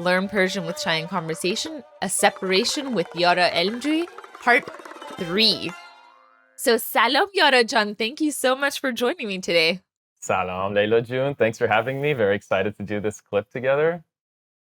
Learn Persian with Chai in Conversation, A Separation with Yara Elmjouie, Part 3. So salam Yara Jan, thank you so much for joining me today. Salam, Leila June. Thanks for having me. Very excited to do this clip together.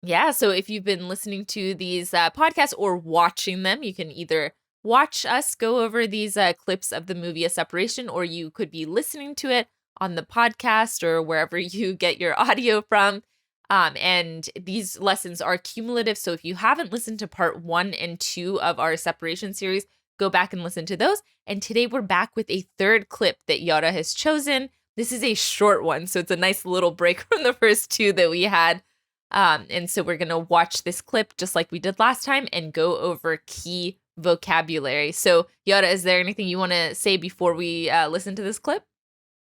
Yeah, so if you've been listening to these podcasts or watching them, you can either watch us go over these clips of the movie A Separation, or you could be listening to it on the podcast or wherever you get your audio from. And these lessons are cumulative. So if you haven't listened to part 1 and 2 of our separation series, go back and listen to those. And today we're back with a third clip that Yara has chosen. This is a short one, so it's a nice little break from the first 2 that we had. And so we're going to watch this clip just like we did last time and go over key vocabulary. So Yara, is there anything you want to say before we listen to this clip?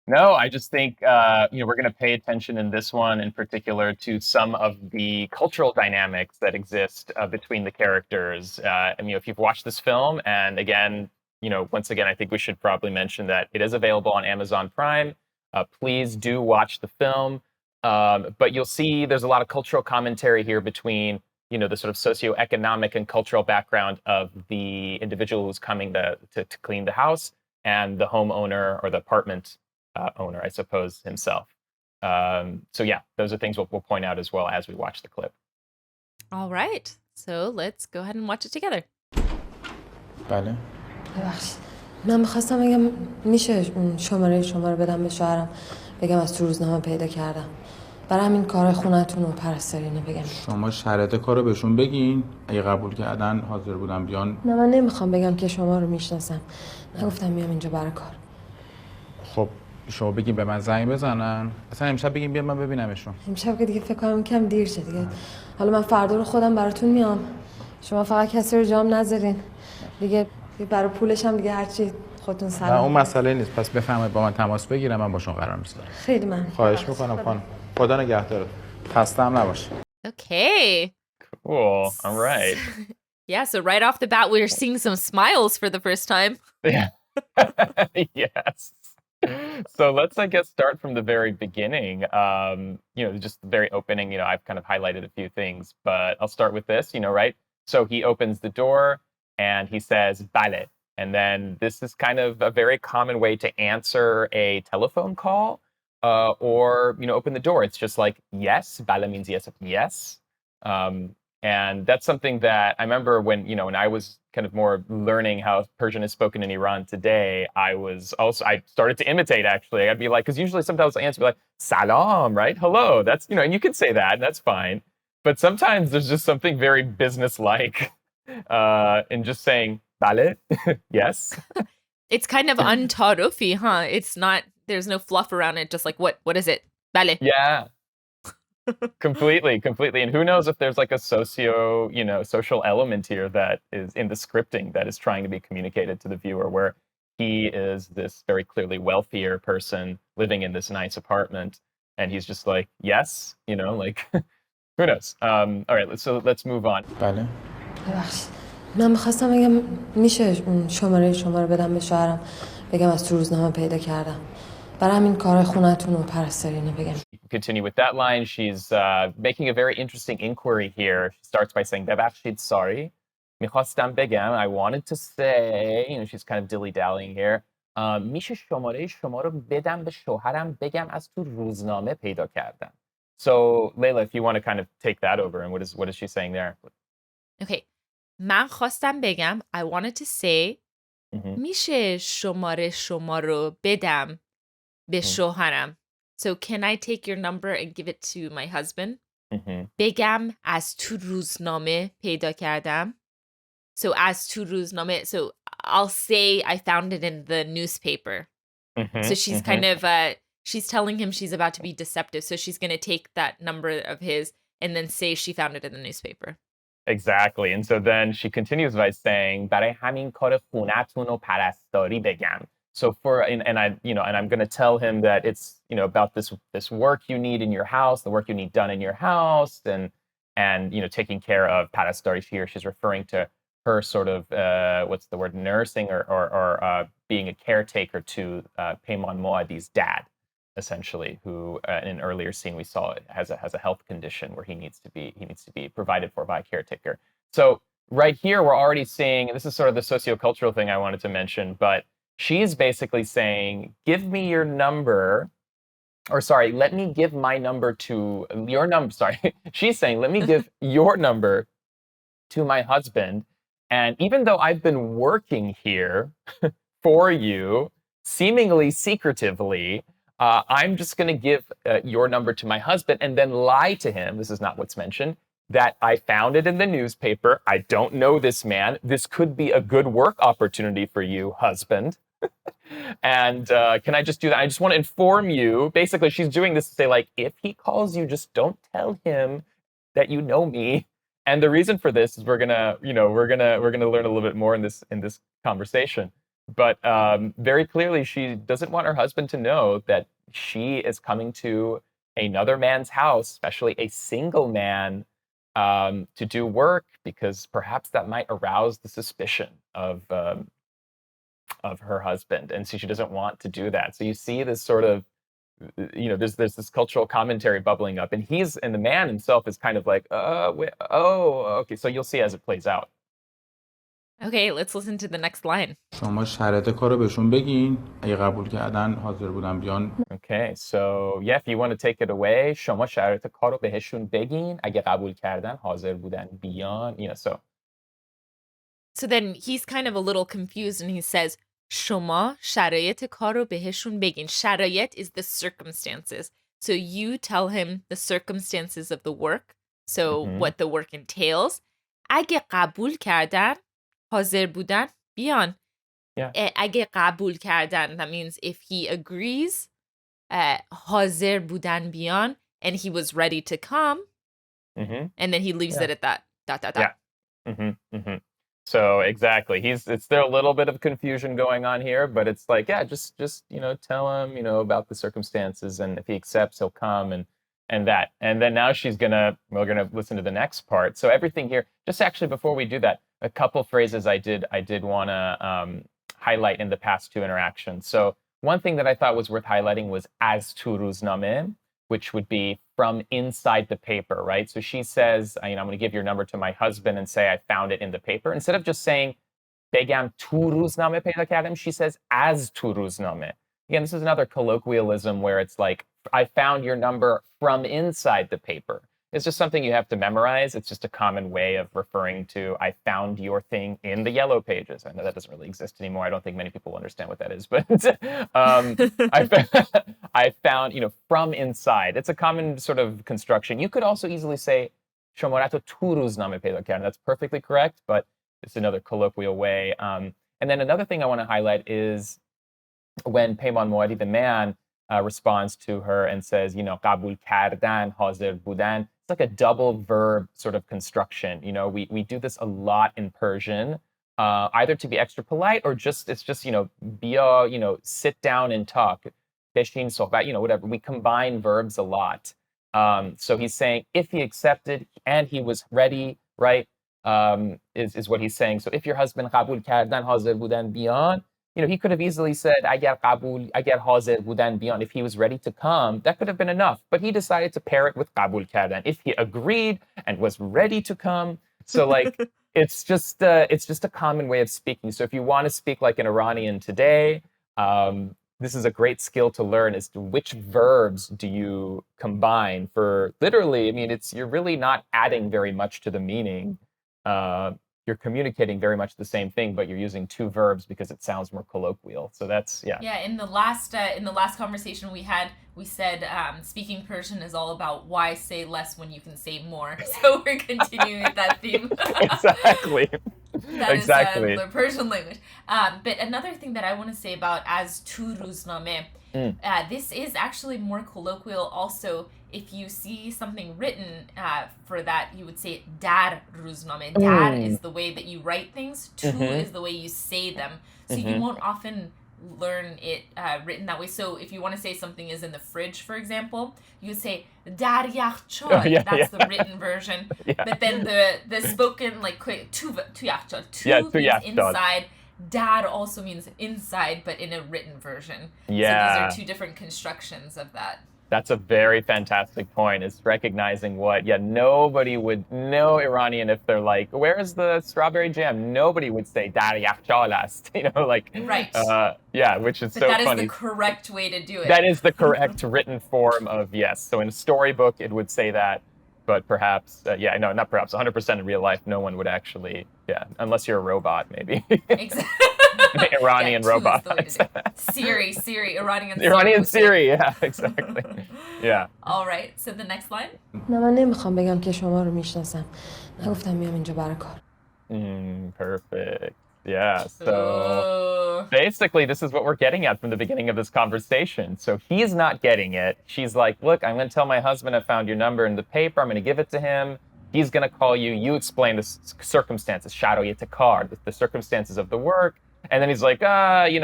No, I just think we're going to pay attention in this one in particular to some of the cultural dynamics that exist between the characters. If you've watched this film, and again, once again, I think we should probably mention that it is available on Amazon Prime. Please do watch the film. But you'll see there's a lot of cultural commentary here between, the sort of socioeconomic and cultural background of the individual who's coming to clean the house and the homeowner or the apartment owner, I suppose, himself. So yeah, those are things we'll point out as well as we watch the clip. All right. So let's go ahead and watch it together. بله. ببخشید من میخواستم بگم میشه اون شماره شما رو بدم به شوهرم بگم از تو روزنامه پیدا کردم برای همین کار خونتون و پرستاری اینو بگم. شما شرایط کارو بهشون بگین، اگه قبول کردن حاضر بودم بیان. نه من نمیخوام بگم که شما رو میشناسم، نگفتم میام اینجا برای کار. خب شما بگین به من زنگ بزنن، اصلا امشب بگین بیان من ببینمشون. امشب که دیگه فکر کنم کم دیر شد دیگه. حالا من فردا رو خودم براتون میام، شما فقط کسی رو جام نذارین دیگه. برای پولش هم دیگه هرچی خودتون سلام. نه اون مسئله نیست، پس بفرمایید با من تماس بگیرم، من باشون قرار میذارم. خیلی ممنون. خواهش میکنم خانم. خدا نگهدار. خسته هم نباشه. Okay. Cool. All right. Yeah, so right off the bat, we're seeing some smiles for the first time. Yeah. Yes. So let's, I guess, start from the very beginning. Just the very opening, I've kind of highlighted a few things, but I'll start with this, right? So he opens the door and he says, bale. And then this is kind of a very common way to answer a telephone call or, open the door. It's just like, yes. Bale means yes, yes. And that's something that I remember when I was kind of more learning how Persian is spoken in Iran today, I started to imitate, actually. I'd be like, because usually sometimes I'll answer, be like, salam, right? Hello. That's, and you can say that, and that's fine. But sometimes there's just something very business-like in just saying, bale, yes. It's kind of untarufi, huh? It's not, there's no fluff around it, just like, what is it? Bale. Yeah. Completely. And who knows if there's like a social element here that is in the scripting that is trying to be communicated to the viewer, where he is this very clearly wealthier person living in this nice apartment. And he's just like, yes, like, who knows? All right, so let's move on. بله. ببخشید من میخواستم بگم میشه اون شماره شما رو بدم به شوهرم بگم از تو روزنامه پیدا کردم برای همین کار خونتون و پرستاری اینو بگم. Continue with that line. She's making a very interesting inquiry here. She starts by saying, ببخشید, sorry. میخواستم بگم, I wanted to say, she's kind of dilly-dallying here. میشه شماره شما رو بدم به شوهرم بگم از تو روزنامه پیدا کردم. So, Leila, if you want to kind of take that over, and what is she saying there? Okay. من خواستم بگم, I wanted to say, میشه شماره شما رو بدم به شوهرم. So can I take your number and give it to my husband? بگم از تو روزنامه پیدا کردم. So as to روزنامه, so I'll say I found it in the newspaper. So she's kind of, she's telling him she's about to be deceptive. So she's going to take that number of his and then say she found it in the newspaper. Exactly. And so then she continues by saying, برای همین کار خونتون و پرستاری بگم. So I'm going to tell him that it's, about this work you need in your house, the work you need done in your house, and taking care of parastari here. She's referring to her sort of, nursing or being a caretaker to Peyman Moadi's dad. essentially, who in an earlier scene we saw has a health condition where he needs to be provided for by a caretaker. So right here we're already seeing, and this is sort of the sociocultural thing I wanted to mention, but she's basically saying, give me your number, or sorry, let me give my number to your number. Sorry, she's saying, let me give your number to my husband. And even though I've been working here for you, seemingly secretively, I'm just going to give your number to my husband and then lie to him. This is not what's mentioned. That I found it in the newspaper. I don't know this man. This could be a good work opportunity for you, husband. And can I just do that? I just want to inform you. Basically, she's doing this to say, like, if he calls you, just don't tell him that you know me. And the reason for this is we're gonna learn a little bit more in this conversation. But very clearly, she doesn't want her husband to know that she is coming to another man's house, especially a single man, to do work, because perhaps that might arouse the suspicion of her husband, and so she doesn't want to do that. So you see this sort of, there's this cultural commentary bubbling up, and the man himself is kind of like, okay. So you'll see as it plays out. Okay, let's listen to the next line. شما شرایط کارو بهشون بگین اگه قبول کردن حاضر بودن بیان. Okay, so yeah, if you want to take it away, شما شرایط کارو بهشون بگین اگه قبول کردن حاضر بودن بیان. So then he's kind of a little confused and he says, شما شرایط کارو بهشون بگین. شرایط is the circumstances. So you tell him the circumstances of the work. So what the work entails. اگه قبول کردن حاضر بودن بیان. اگه قبول کردن, that means if he agrees, حاضر بودن بیان, and he was ready to come, and then he leaves it at that. Yeah. So exactly, it's there a little bit of confusion going on here, but it's like, yeah, just tell him about the circumstances, and if he accepts, he'll come, and that. And then now we're gonna listen to the next part. So everything here, just actually before we do that, a couple phrases I did want to highlight in the past two interactions. So one thing that I thought was worth highlighting was as tu ruzname, which would be from inside the paper, right? So she says, I'm going to give your number to my husband and say I found it in the paper. Instead of just saying begam tu ruzname peyda kardem, she says as tu ruzname. Again, this is another colloquialism where it's like, I found your number from inside the paper. It's just something you have to memorize. It's just a common way of referring to, I found your thing in the yellow pages. I know that doesn't really exist anymore. I don't think many people understand what that is, but I found, from inside. It's a common sort of construction. You could also easily say, shomorato tu ruzname peyda kardem. That's perfectly correct, but it's another colloquial way. And then another thing I want to highlight is when Peyman Moadi, the man, responds to her and says, qabul kardan, hazir budan. It's like a double verb sort of construction. We do this a lot in Persian, either to be extra polite or it's just, biya, sit down and talk. Beshin sohbat, whatever. We combine verbs a lot. So he's saying if he accepted and he was ready, right, is what he's saying. So if your husband qabul kardan, hazir budan biyan, he could have easily said, agar hazir budan biyan, if he was ready to come, that could have been enough. But he decided to pair it with qabul kardan, if he agreed and was ready to come. So like, it's just a common way of speaking. So if you want to speak like an Iranian today, this is a great skill to learn, as to which verbs do you combine for literally, you're really not adding very much to the meaning. You're communicating very much the same thing, but you're using two verbs because it sounds more colloquial. So that's, yeah. Yeah, in the last conversation we said speaking Persian is all about why say less when you can say more. So we're continuing with that theme. Exactly. That exactly. is the Persian language. But another thing that I want to say about as tu ruzname, this is actually more colloquial also. If you see something written for that, you would say dar ruzname. Dar is the way that you write things. Tu is the way you say them. So you won't often learn it written that way. So if you want to say something is in the fridge, for example, you would say dar yakhchon. That's the written version. But then the spoken, like tu yakhchon. Tu means inside. dad also means inside, but in a written version. Yeah. So these are two different constructions of that. That's a very fantastic point, is recognizing what, nobody would, no Iranian, if they're like, where's the strawberry jam? Nobody would say, dar yakhchal ast, like, right. Which is but so that funny. Is the correct way to do it. That is the correct written form of yes. So in a storybook, it would say that, but perhaps, not perhaps, 100% in real life, no one would actually, unless you're a robot, maybe. Exactly. Iranian robot. Siri, Iranian Siri, yeah, exactly. Yeah. All right, so the next line. نه من نمیخوام بگم که شما رو میشناسم. نگفتم میام اینجا برای کار. Perfect. Yeah. So basically, this is what we're getting at from the beginning of this conversation. So he's not getting it. She's like, look, I'm going to tell my husband I found your number in the paper. I'm going to give it to him. He's going to call you. You explain the circumstances, the circumstances of the work. And then he's like, you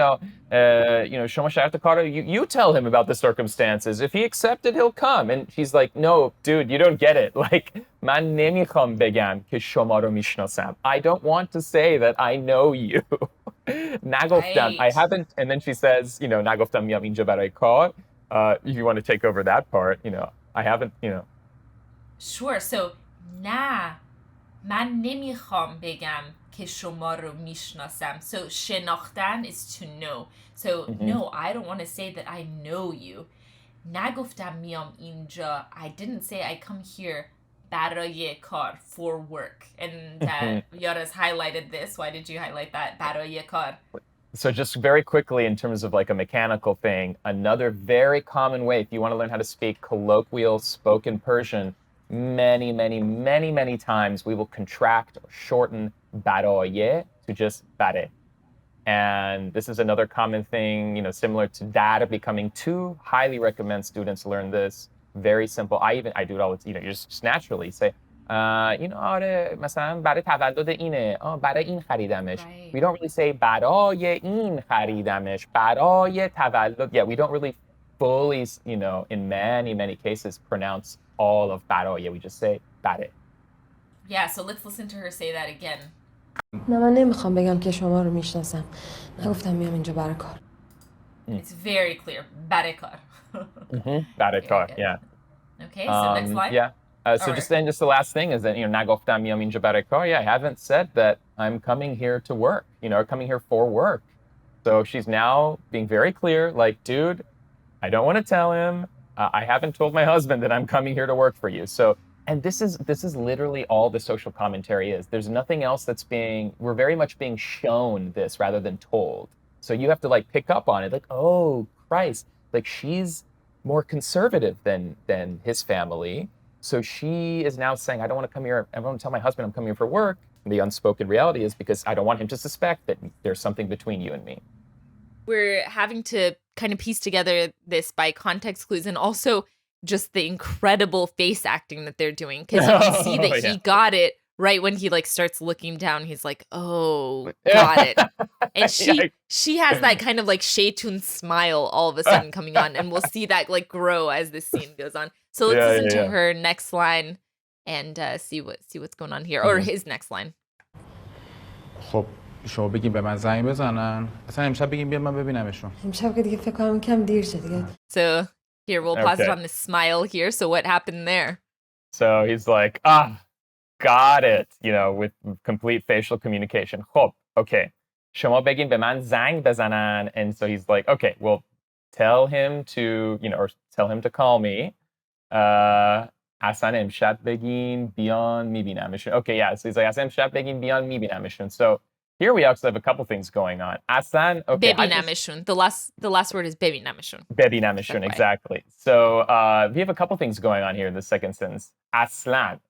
tell him about the circumstances. If he accepted, he'll come. And she's like, no, dude, you don't get it. Like, من نمیخوام بگم که شما رو میشناسم. I don't want to say that I know you. نگفتم. I haven't. And then she says, نگفتم میام اینجا برای کار. If you want to take over that part, I haven't, Sure. So, نه من نمیخوام بگم که شما رو میشناسم. So شناختن is to know. So no, I don't want to say that I know you. نگفتم میام اینجا. I didn't say I come here برای کار, for work. And Yara's highlighted this. Why did you highlight that? برای کار. So just very quickly, in terms of like a mechanical thing, another very common way, if you want to learn how to speak colloquial spoken Persian, many, many, many, many times we will contract or shorten baraye to just bare. And this is another common thing, similar to dar becoming two. Highly recommend students learn this. Very simple. I do it all. You just naturally say, آره مثلا برای تولد اینه. برای این خریدمش. We don't really say برای این خریدمش. برای تولد. Yeah, we don't really fully, in many, many cases pronounce all of برای. We just say bare. Yeah, so let's listen to her say that again. نه من نمیخوام بگم که شما رو میشناسم. نگفتم میام اینجا برای کار. It's very clear. برای کار. برای کار, yeah. Okay, so next line. Yeah. Just the last thing is that, نگفتم میام اینجا برای کار. Yeah, I haven't said that I'm coming here to work, or coming here for work. So she's now being very clear, like, dude, I don't want to tell him. I haven't told my husband that I'm coming here to work for you. So, and this is literally all the social commentary is. There's nothing else we're very much being shown this rather than told. So you have to like pick up on it, like, oh Christ, like she's more conservative than his family. So she is now saying, I don't want to come here. I don't want to tell my husband I'm coming here for work. And the unspoken reality is because I don't want him to suspect that there's something between you and me. We're having to kind of piece together this by context clues and also just the incredible face acting that they're doing. Because you can see that he got it right when he like starts looking down. He's like, oh, got it. And she has that kind of like Shaytun smile all of a sudden coming on. And we'll see that like grow as this scene goes on. So let's listen to her next line and see what's going on here. Or his next line. خب شما بگین به من زنگ بزنن. اصلا امشب بگین بیاد من ببینمشون. امشب که دیگه فکر کنم کم دیر شد دیگه. So here we'll pause it on the smile here. So what happened there? So he's like, got it, with complete facial communication. خب, okay. شما بگین به من زنگ بزنن. And so he's like, okay, well, tell him to, or tell him to call me. اصلا امشب بگین بیان میبینمشون. Okay, yeah. So he's like, اصلا امشب بگین بیان میبینمشون. So here we also have a couple things going on. اصلا, okay. ببینمشون. The last word is ببینمشون. ببینمشون, exactly. So we have a couple things going on here in the second sentence. اصلا.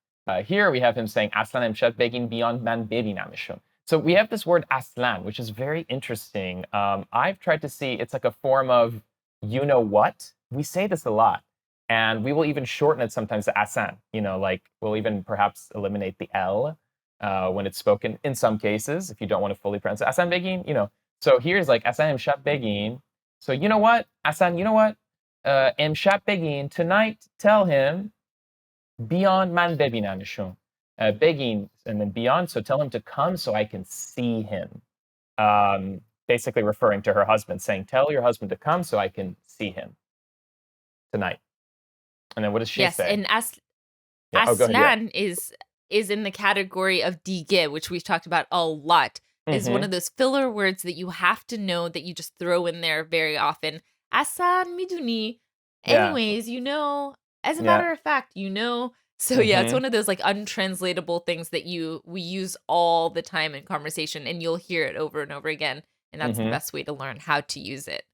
Here we have him saying, اصلا امشب بگین بیان من ببینمشون. So we have this word aslan, which is very interesting. I've tried to see, it's like a form of you know what. We say this a lot. And we will even shorten it sometimes to asan. Like we'll even perhaps eliminate the L when it's spoken in some cases, if you don't want to fully pronounce it. Asan begin, So here's like asan emshab begin. So you know what? Asan, you know what? Emshab begin. Tonight, tell him, biyan man bebinamishun. Begin, and then beyond, so tell him to come so I can see him. basically referring to her husband, saying, tell your husband to come so I can see him tonight. And then what does she Yes, say? and Yeah. Oh, go ahead. Yeah. Aslan is in the category of dige, which we've talked about a lot. Is one of those filler words that you have to know that you just throw in there very often. Aslan miduni. Yeah. Anyways, you know, as a Yeah. matter of fact, you know. So yeah, it's one of those like untranslatable things that we use all the time in conversation, and you'll hear it over and over again. And that's the best way to learn how to use it.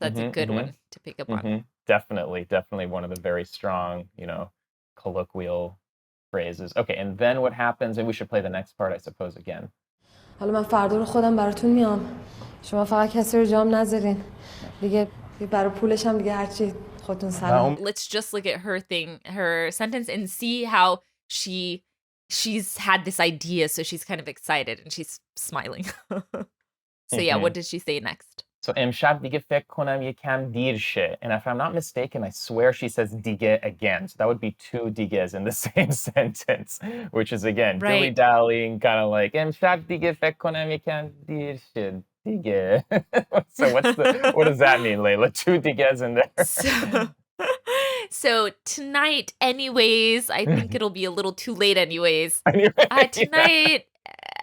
That's a good one to pick up on. Definitely one of the very strong, colloquial phrases. Okay, and then what happens, and we should play the next part, I suppose, again. حالا من فردا رو خودم براتون میام. شما فقط کسی رو جام نذارین. دیگه برای پولش هم دیگه هرچی خودتون سلام. Let's just look at her sentence and see how she's had this idea, so she's kind of excited and she's smiling. So yeah, what did she say next? So امشب دیگه فکر کنم یکم دیر شه. And if I'm not mistaken, I swear she says دیگه again. So that would be two díges in the same sentence, which is again dilly-dallying, kind of like امشب دیگه فکر کنم یکم دیر شه. دیگه. So what does that mean, Layla? Two díges in there. So tonight, anyways, I think it'll be a little too late anyways. Tonight,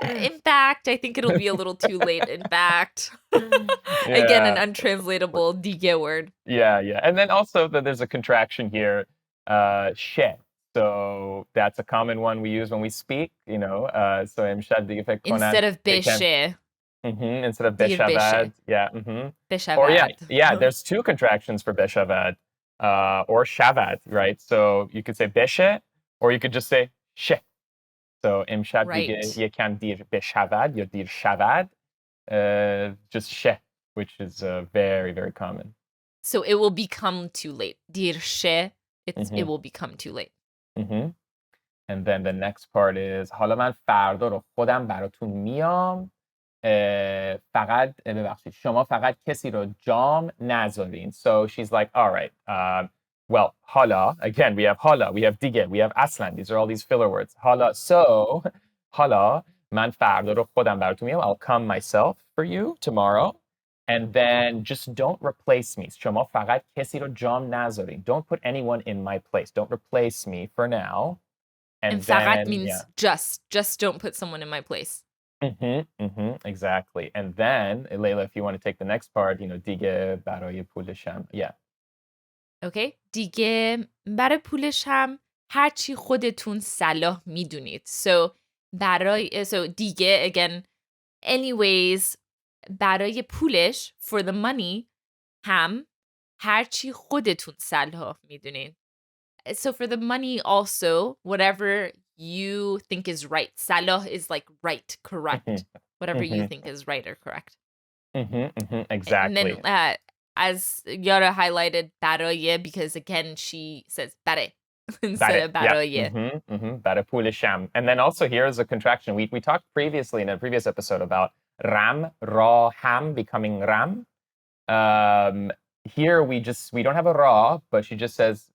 in fact, I think it'll be a little too late, in fact. Again, an untranslatable dige word. Yeah. And then also there's a contraction here, she. So that's a common one we use when we speak, so imshad dige fekr konam. Instead of beshe. Instead of beshavad. Yeah. Beshavad. Or yeah, there's two contractions for beshavad. Or shavad, right? So you could say beshe, or you could just say she. So imshab dige yekam dir beshavad, ya dir shavad, just she, which is very, very common. So it will become too late. Dir she, it will become too late. And then the next part is حالا من فردا رو خودم براتون میام. فقط ببخشید شما فقط کسی رو جام نذارین. So she's like, all right, well, حالا, again, we have حالا, we have دیگه, we have اصلا. These are all these filler words. حالا, so حالا من فردا رو خودم براتون میام. I'll come myself for you tomorrow. And then just don't replace me. شما فقط کسی رو جام نذارین. Don't put anyone in my place. Don't replace me for now. And فقط means just don't put someone in my place. Exactly. And then, Layla, if you want to take the next part, دیگه برای پولشم. Yeah. Okay. دیگه برای پولشم هرچی خودتون صلاح میدونید. So دیگه, again, anyways, برای پولش, for the money, هم هرچی خودتون صلاح میدونید. So for the money also, whatever you think is right. Salah is like right, correct. Whatever you think is right or correct. Exactly. And then as Yara highlighted, baraye, because again, she says bare instead of baraye. Bare pulisham. And then also here is a contraction. We talked previously in a previous episode about ram, ra, ham becoming ram. Here we don't have a ra, but she just says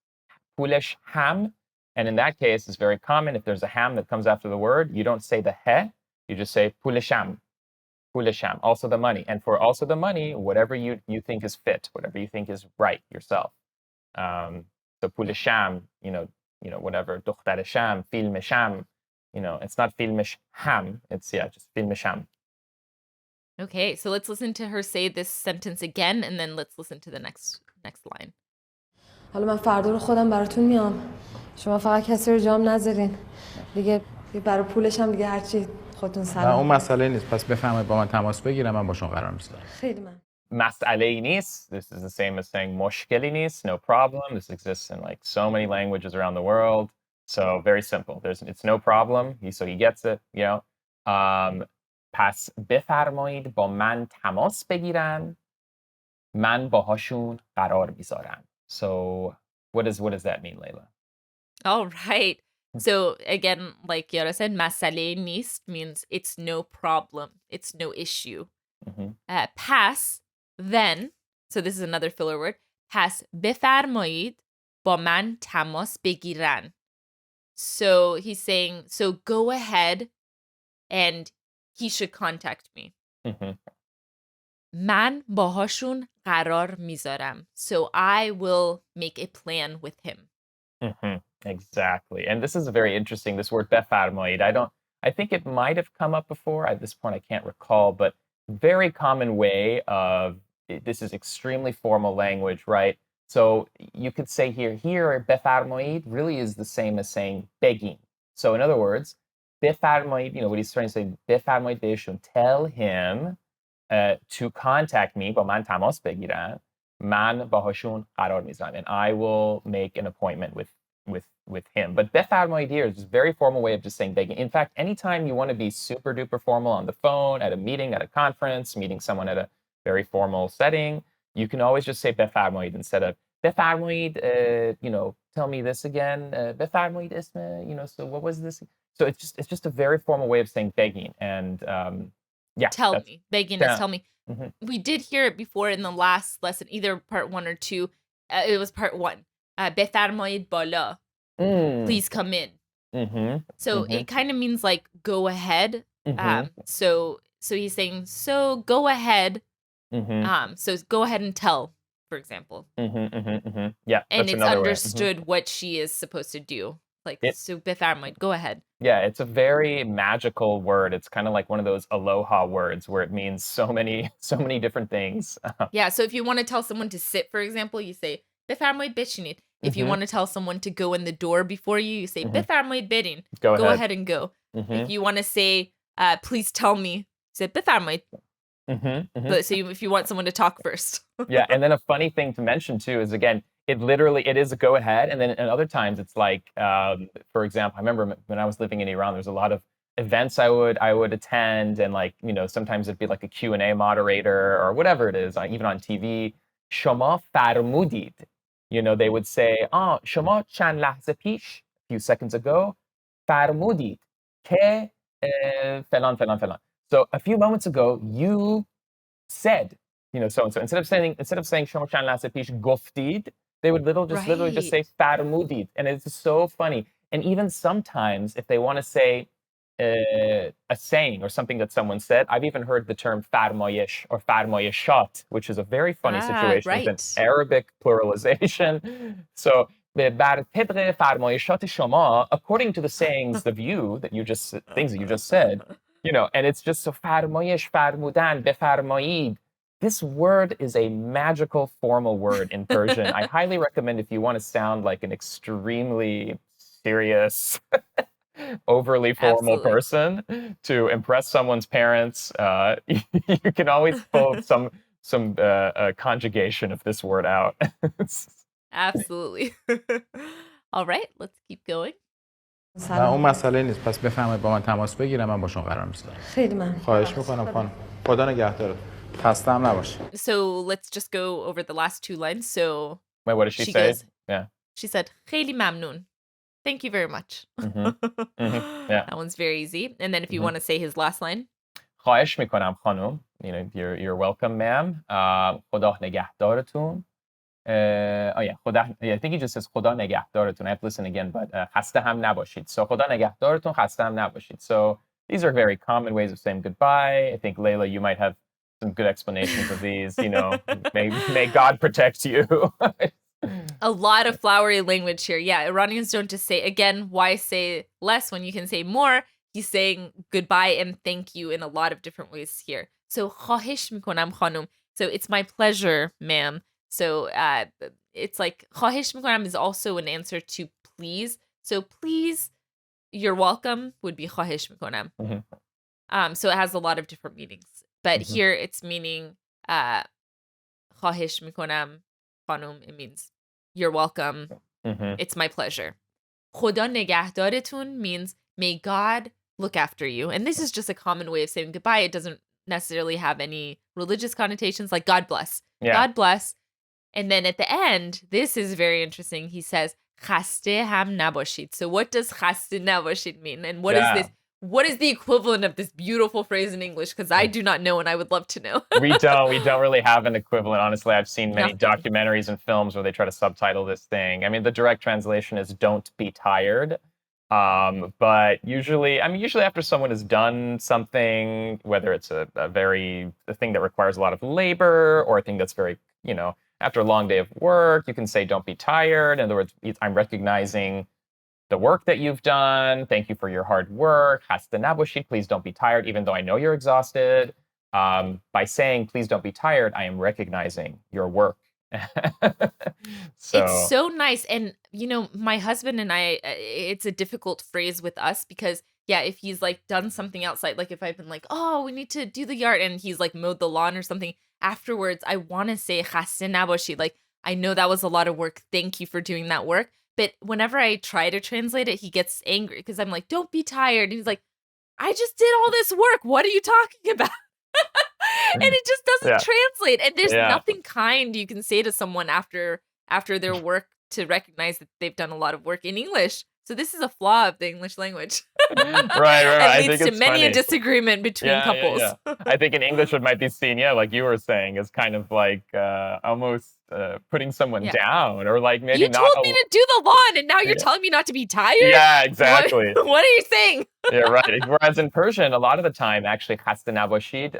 pulish ham. And in that case, it's very common. If there's a ham that comes after the word, you don't say the he, you just say pulisham. Pulisham, also the money. And for also the money, whatever you think is fit, whatever you think is right yourself. So pulisham, whatever, dukhtarisham, filmisham, it's not filmish ham, it's just filmisham. Okay, so let's listen to her say this sentence again, and then let's listen to the next line. حالا من فردا رو خودم براتون میام. شما فقط کسی رو جام نذارین. دیگه برای پولش هم دیگه هرچی خودتون سلام. نه اون مسئله نیست. پس بفهمید با من تماس بگیرم من باشون قرار میذارم. خیلی من. مسئله نیست. This is the same as saying مشکلی نیست, no problem. This exists in like so many languages around the world. So very simple. It's no problem. So he gets it, پس بفرمایید با من تماس بگیرن. من باهاشون قرار میذارم. So what does that mean, Layla? All right. So again, like Yara said, مسئله نیست means it's no problem. It's no issue. پس, then, so this is another filler word. پس بفرمایید با من تماس بگیرن. So he's saying, so go ahead and he should contact me. Mhm. من باهاشون قرار میذارم. So I will make a plan with him. Exactly. And this is very interesting, this word بفرمایید. I think it might have come up before. At this point, I can't recall, but very common way of, this is extremely formal language, right? So you could say here, بفرمایید really is the same as saying begging. So in other words, بفرمایید, what he's trying to say, بفرمایید بهشون, tell him to contact me, با من تماس بگیرن. من باهاشون قرار میذارم. And I will make an appointment with him. But بفرمایید here is a very formal way of just saying begging. In fact, anytime you want to be super duper formal on the phone, at a meeting, at a conference, meeting someone at a very formal setting, you can always just say بفرمایید instead of بفرمایید, tell me this again. بفرمایید اسم, so what was this? So it's just a very formal way of saying begging. And yeah. Tell me. Begging is tell me. Mhm. We did hear it before in the last lesson, either part 1 or 2. It was part 1. بفرمایید بالا. Please come in. So it kind of means like go ahead. So he's saying, so go ahead. So go ahead and tell, for example. Yeah. And that's it's another way. understood what she is supposed to do. Like, so بفرمایید, go ahead. Yeah, it's a very magical word. It's kind of like one of those aloha words where it means so many different things. Yeah, so if you want to tell someone to sit, for example, you say بفرمایید بشینید. If you want to tell someone to go in the door before you say بفرمایید برین. Go ahead and go. If you want to say, please tell me, you say بفرمایید. But so if you want someone to talk first. Yeah, and then a funny thing to mention too is, again, it is a go ahead, and then at other times it's like, for example, I remember when I was living in Iran, there's a lot of events I would attend, and like, sometimes it'd be like a Q&A moderator or whatever it is, even on TV. شما فرمودید. They would say, شما چند لحظه پیش, a few seconds ago, فرمودید که فلان فلان فلان. So a few moments ago, you said, so and so. Instead of saying شما چند لحظه پیش گفتید, they would literally just say فرمودید. And it's so funny. And even sometimes if they want to say a saying or something that someone said, I've even heard the term فرمایش or فرمایشات, which is a very funny situation. Right. It's an Arabic pluralization. So بر طبق فرمایشات شما, according to the sayings things that you just said, and it's just so فرمایش, فرمودن, بفرمایید. This word is a magical formal word in Persian. I highly recommend, if you want to sound like an extremely serious, overly formal person, to impress someone's parents, you can always pull some conjugation of this word out. Absolutely. All right, let's keep going. اون مسئله نیست. پس بفرمایید با من تماس بگیرم، من باشون قرار میذارم. خیلی ممنون. خواهش میکنم خانم. خدا نگهدارت. خسته هم نباشی. So let's just go over the last 2 lines. So wait, what did she say? goes, Yeah. She said خیلی ممنون. Thank you very much. Yeah. That one's very easy. And then if you want to say his last line. خواهش میکنم خانم. You're welcome, ma'am. خدا نگهدارتون. I think he just says خدا نگهدارتون. I have to listen again, but خسته هم نباشید. So خدا نگهدارتون, خسته هم نباشید. So these are very common ways of saying goodbye. I think, Layla, you might have some good explanations of these. May God protect you. A lot of flowery language here. Yeah, Iranians don't just say, again, why say less when you can say more? He's saying goodbye and thank you in a lot of different ways here. So خواهش میکنم خانم. So it's my pleasure, ma'am. So it's like خواهش میکنم is also an answer to please. So please, you're welcome would be خواهش میکنم. So it has a lot of different meanings. But here it's meaning خواهش میکنم خانم. It means you're welcome. It's my pleasure. خدا نگهدارتون means may God look after you. And this is just a common way of saying goodbye. It doesn't necessarily have any religious connotations, like God bless. Yeah. God bless. And then at the end, this is very interesting. He says, خسته هم نباشید. So what does خسته نباشید mean? And what is this? What is the equivalent of this beautiful phrase in English? Because I do not know, and I would love to know. We don't really have an equivalent. Honestly, I've seen many documentaries and films where they try to subtitle this thing. I mean, the direct translation is "Don't be tired." But usually, usually after someone has done something, whether it's a thing that requires a lot of labor or a thing that's very, after a long day of work, you can say, don't be tired. In other words, I'm recognizing the work that you've done. Thank you for your hard work. Hasta naboshi, please don't be tired, even though I know you're exhausted. By saying, please don't be tired, I am recognizing your work. It's So, so nice. And, my husband and I, it's a difficult phrase with us because, yeah, if he's like done something outside, like if I've been like, oh, we need to do the yard and he's like mowed the lawn or something, afterwards, I want to say, "Khasté nabashi," like, I know that was a lot of work. Thank you for doing that work. But whenever I try to translate it, he gets angry because I'm like, don't be tired. And he's like, I just did all this work. What are you talking about? And it just doesn't yeah, translate. And there's yeah. nothing kind you can say to someone after their work to recognize that they've done a lot of work in English. So this is a flaw of the English language. Right. And I leads think to it's many a funny. disagreement between couples. I think in English it might be seen, like you were saying, as kind of like almost putting someone Yeah. down, or like maybe You not. told me to do the lawn and now you're Yeah. telling me not to be tired? Yeah, exactly. What are you saying? Yeah, right. Whereas in Persian, a lot of the time, actually, "Khasta naboshid"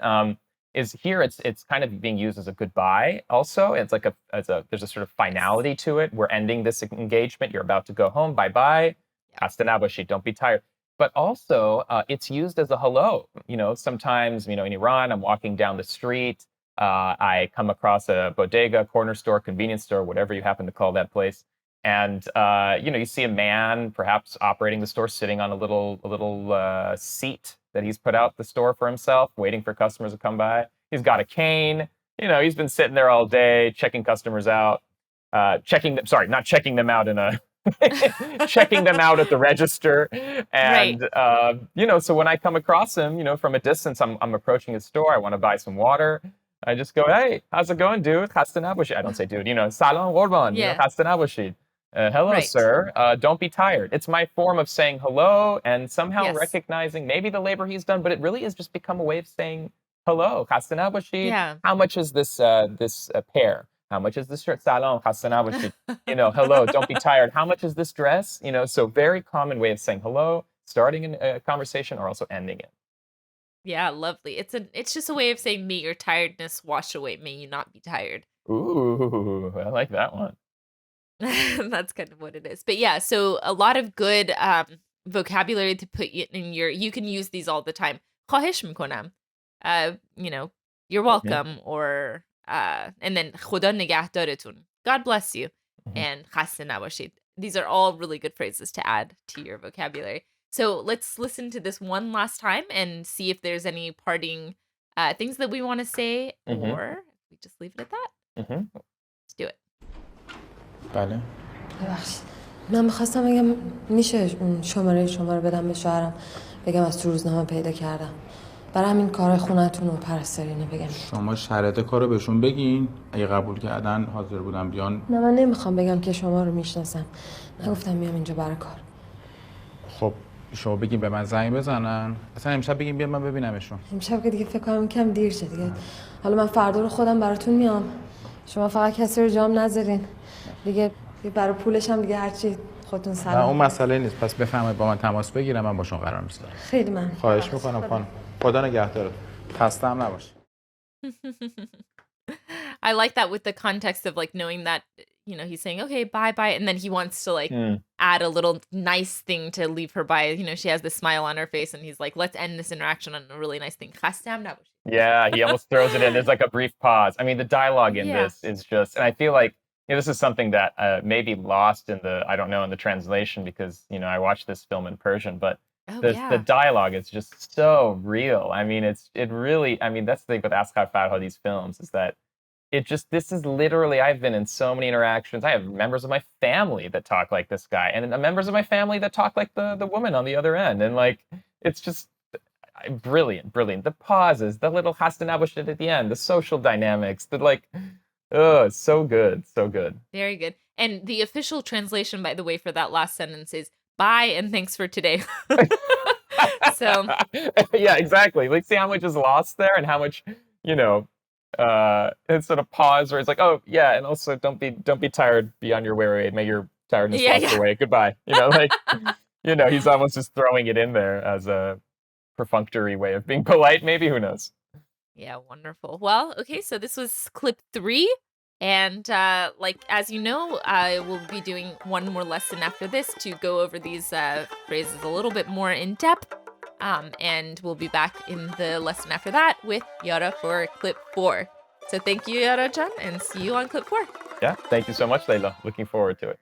is here. It's kind of being used as a goodbye. Also, it's like there's a sort of finality to it. We're ending this engagement. You're about to go home. Bye bye. "Khasta naboshid." Don't be tired. But also, it's used as a hello. Sometimes, in Iran, I'm walking down the street. I come across a bodega, corner store, convenience store, whatever you happen to call that place. And you see a man perhaps operating the store, sitting on a little seat that he's put out the store for himself, waiting for customers to come by. He's got a cane. He's been sitting there all day, checking customers out, not checking them out in a checking them out at the register. Right. And so when I come across him, from a distance, I'm approaching his store. I want to buy some water. I just go, hey, how's it going, dude? Khasta naboshid. I don't say dude, salam qurban, Yeah. khasta naboshid. Hello, Right. sir. Don't be tired. It's my form of saying hello and somehow Yes. recognizing maybe the labor he's done, but it really has just become a way of saying hello. Khasta naboshid. Yeah. How much is this pair? How much is this shirt? Salam, khasta naboshid. Hello, don't be tired. How much is this dress? So very common way of saying hello, starting a conversation or also ending it. Yeah, lovely. It's just a way of saying, may your tiredness wash away. May you not be tired. Ooh, I like that one. That's kind of what it is. But yeah, so a lot of good vocabulary to put in you can use these all the time. خواهش میکنم. You're welcome, or and then خدا نگهدارتون. God bless you. And خسته نباشید. These are all really good phrases to add to your vocabulary. So let's listen to this one last time and see if there's any parting things that we want to say, or we just leave it at that. Let's do it. بله. ببخشید من میخواستم بگم میشه شماره شما رو بدم به شوهرم بگم از تو روزنامه پیدا کردم برای همین کار خونتون و پرستارینه بگم شما شرایط کارو بهشون بگین اگه قبول کردن حاضر بودم بیان. نه من نمیخوام بگم که شما رو میشناسم نگفتم میام اینجا برای کار. خب شما بگین به من زنگ بزنن اصلا امشب بگین بیان من ببینمشون. امشب که دیگه فکر کنم کم دیر شد دیگه. حالا من فردا رو خودم براتون میام شما فقط کسی رو جام نذارین دیگه برای پولش هم دیگه هرچی خودتون سلام. نه اون مسئله نیست پس بفهمید با من تماس بگیرم من باشون قرار میذارم. خیلی من خواهش میکنم خانم. خدا نگهدارت. خسته هم نباش. I like that with the context of like knowing that he's saying okay bye and then he wants to like add a little nice thing to leave her by. She has this smile on her face and he's like, let's end this interaction on a really nice thing. خسته هم نباش. Yeah, he almost throws it in. There's like a brief pause. I mean, the dialogue in this is just, and I feel like this is something that may be lost in the translation because I watched this film in Persian, but the dialogue is just so real. I mean, it really. I mean, that's the thing with Asghar Farhadi's films is that this is literally. I've been in so many interactions. I have members of my family that talk like this guy, and members of my family that talk like the woman on the other end, and like it's just. Brilliant. The pauses, the little khasta naboshid at the end, the social dynamics, it's so good. Very good. And the official translation, by the way, for that last sentence is bye and thanks for today. So yeah, exactly. Like, see how much is lost there and how much, instead of pause where it's like, oh yeah, and also don't be tired, be on your way, may your tiredness wash away. Goodbye. He's almost just throwing it in there as a perfunctory way of being polite, maybe. Who knows? Yeah, wonderful. Well, okay, so this was clip 3. And as you know, I will be doing one more lesson after this to go over these phrases a little bit more in depth. And we'll be back in the lesson after that with Yara for clip 4. So thank you, Yara-chan, and see you on clip 4. Yeah, thank you so much, Layla. Looking forward to it.